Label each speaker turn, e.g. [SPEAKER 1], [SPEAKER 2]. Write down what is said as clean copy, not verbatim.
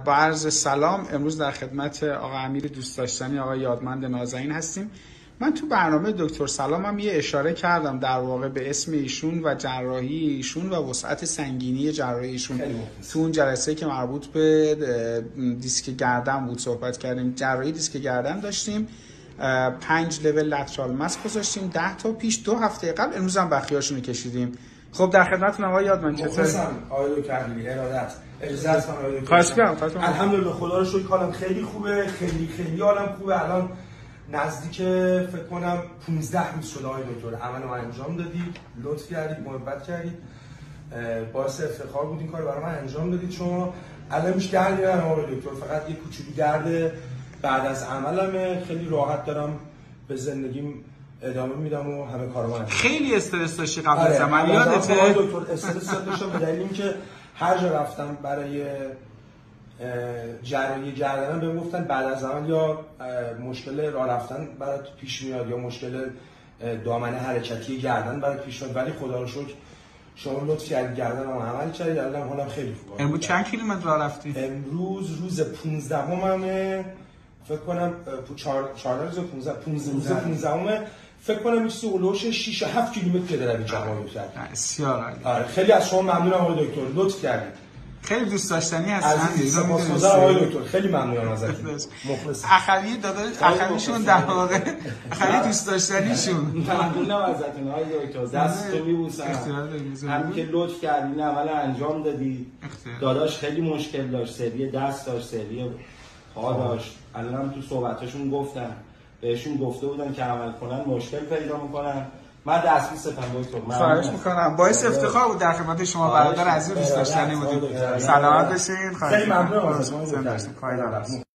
[SPEAKER 1] با عرض سلام. امروز در خدمت آقا امیر دوست داشتنی، آقا یادمند نازنین هستیم. من تو برنامه دکتر سلامم یه اشاره کردم در واقع به اسم ایشون و جراحی ایشون و وسعت سنگینی جراحی ایشون. تو اون جلسه که مربوط به دیسک گردن بود صحبت کردیم. جراحی دیسک گردن داشتیم، 5 لول لترال ماسک گذاشتیم 10 تا پیش 2 هفته قبل. امروز هم بخیاشونو کشیدیم. خب در خدمتتون آقا یادمند. چطوری؟
[SPEAKER 2] آقای دکتر ارادت. اجازه هست من آقای دکتر؟
[SPEAKER 1] خواهش می‌کنم.
[SPEAKER 2] الحمدلله خدا رو شکر حالم خیلی خوبه، خیلی حالم خوبه. الان نزدیک فکر کنم 15 روز شده آقای دکتر. عملو انجام دادید، لطف کردید، محبت کردید. باعث افتخار بود این کارو برای من انجام دادید. شما الان هیچ دردی ندارم آقای دکتر، فقط یه کوچولو درد بعد از عملمه. خیلی راحت دارم به زندگیم ادامه میدم و همه کارا من.
[SPEAKER 1] خیلی استرس داشتی قبل از عمل، یادته؟
[SPEAKER 2] آقای دکتر استرس داشتم به دلیل اینکه هر جا رفتم برای جراحی گردنم بهم گفتن بعد از عمل یا مشکل راه رفتن برات پیش میاد یا مشکل دامنه حرکتی گردن برات پیش میاد، ولی خدا رو شکر شما لطف کردید گردنم عمل کردید. الان حالم خیلی خوبه.
[SPEAKER 1] امروز چند کیلومتر راه رفتی؟
[SPEAKER 2] امروز روز 15 فکر کنم 14 روز 15 فکر کنم این سولوش 6 7 کیلومتر پیاده روی جواب کرد.
[SPEAKER 1] بسیار عالی.
[SPEAKER 2] آره خیلی از شما ممنونم آقای دکتر، لطف کردید.
[SPEAKER 1] خیلی دوست داشتنی هستن.
[SPEAKER 2] سپاسگزارم آقای دکتر، خیلی ممنونم ازتون. مخلصم.
[SPEAKER 1] اخوی داداش، اخویشون در واقع اخوی دوست داشتنیشون.
[SPEAKER 3] ممنونم ازتون آقای دکتر، دستتون میبوسم. همین که لطف کردین عمل انجام دادی. داداش خیلی مشکل داشت، سری دست داشت، سری پا داشت. الانم تو صحبتاشون گفتن، بهشون گفته بودن که عمل کنن مشکل پیدا میکنن. من دست میستم دکتر.
[SPEAKER 1] خواهش میکنم. باعث افتخار بود در خدمت شما برادر عزیز دوست داشتنی بودید. سلامت باشین.
[SPEAKER 2] خیلی ممنونم از شما.